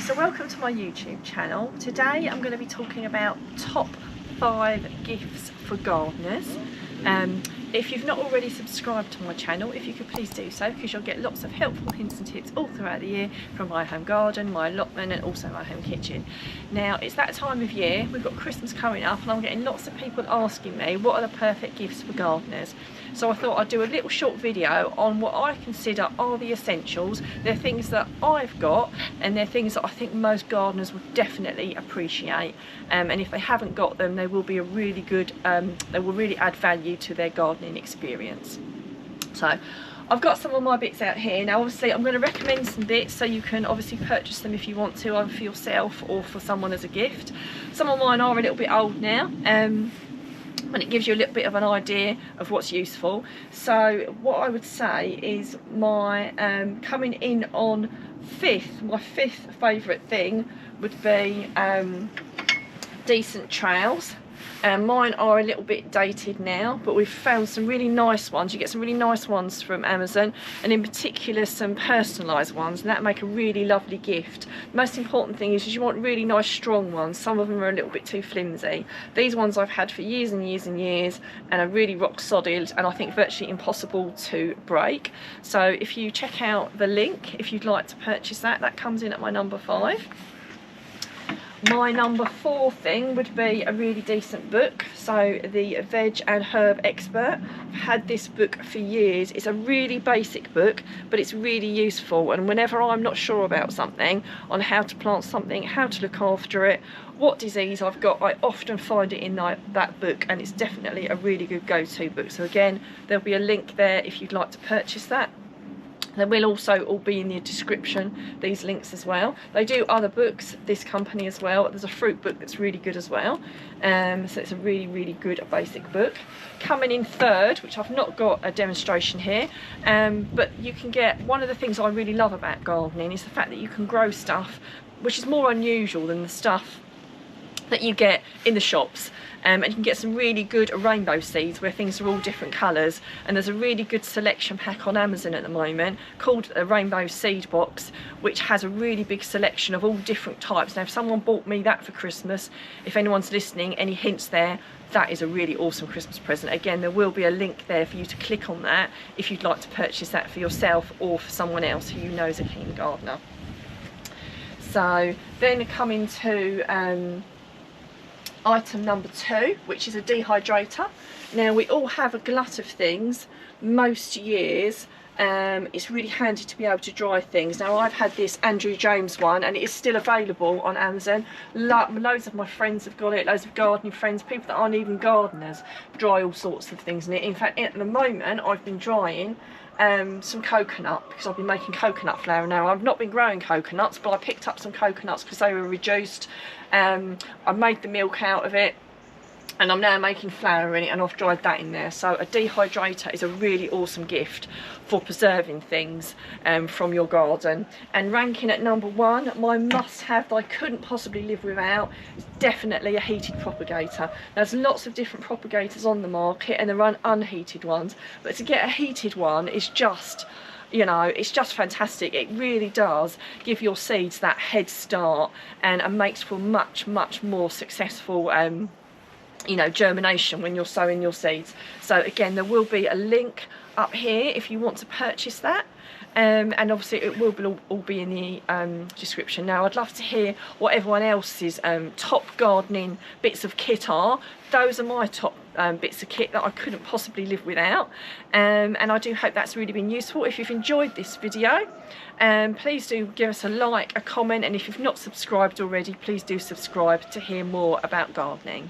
So welcome to my YouTube channel. Today I'm going to be talking about top 5 gifts for gardeners. If you've not already subscribed to my channel, if you could please do so, because you'll get lots of helpful hints and tips all throughout the year from my home garden, my allotment and also my home kitchen. Now it's that time of year, we've got Christmas coming up and I'm getting lots of people asking me what are the perfect gifts for gardeners. So I thought I'd do a little short video on what I consider are the essentials. They're things that I've got and they're things that I think most gardeners would definitely appreciate. And if they haven't got them, they will be a really good, they will really add value to their gardening experience. So I've got some of my bits out here. Now obviously I'm going to recommend some bits so you can obviously purchase them if you want to, either for yourself or for someone as a gift. Some of mine are a little bit old now. And it gives you a little bit of an idea of what's useful. So what I would say is my coming in on my fifth favourite thing would be decent trails. Mine are a little bit dated now, but we've found some really nice ones. You get some really nice ones from Amazon, and in particular some personalised ones, and that make a really lovely gift. The most important thing is you want really nice strong ones. Some of them are a little bit too flimsy. These ones I've had for years and years and years and are really rock solid, and I think virtually impossible to break. So if you check out the link, if you'd like to purchase that, that comes in at my number 5. My number 4 thing would be a really decent book. So the Veg and Herb Expert. I've had this book for years. It's a really basic book, but it's really useful, and whenever I'm not sure about something, on how to plant something, how to look after it, what disease I've got, I often find it in that book, and it's definitely a really good go-to book. So again, there'll be a link there if you'd like to purchase that. There will also all be in the description, these links as well. They do other books, this company as well. There's a fruit book that's really good as well. So it's a really, really good basic book. Coming in third, which I've not got a demonstration here, but you can get, one of the things I really love about gardening is the fact that you can grow stuff which is more unusual than the stuff that you get in the shops. And you can get some really good rainbow seeds where things are all different colours, and there's a really good selection pack on Amazon at the moment called a Rainbow Seed Box, which has a really big selection of all different types. Now if someone bought me that for Christmas, if anyone's listening, any hints there, that is a really awesome Christmas present. Again, there will be a link there for you to click on that if you'd like to purchase that for yourself or for someone else who you know is a keen gardener. So then coming to item number 2, which is a dehydrator. Now we all have a glut of things most years. It's really handy to be able to dry things. Now I've had this Andrew James one and it is still available on Amazon. Loads of my friends have got it, loads of gardening friends, people that aren't even gardeners dry all sorts of things in it. In fact, at the moment I've been drying some coconut, because I've been making coconut flour. Now I've not been growing coconuts, but I picked up some coconuts because they were reduced. I made the milk out of it and I'm now making flour in it, and I've dried that in there. So a dehydrator is a really awesome gift for preserving things from your garden. And ranking at number 1, my must-have that I couldn't possibly live without is definitely a heated propagator. There's lots of different propagators on the market and there are unheated ones, but to get a heated one is just, you know, it's just fantastic. It really does give your seeds that head start and makes for much more successful you know, germination when you're sowing your seeds. So again, there will be a link up here if you want to purchase that, and obviously it will all be in the description. Now I'd love to hear what everyone else's top gardening bits of kit are. Those are my top bits of kit that I couldn't possibly live without, and I do hope that's really been useful. If you've enjoyed this video, please do give us a like, a comment, and if you've not subscribed already, please do subscribe to hear more about gardening.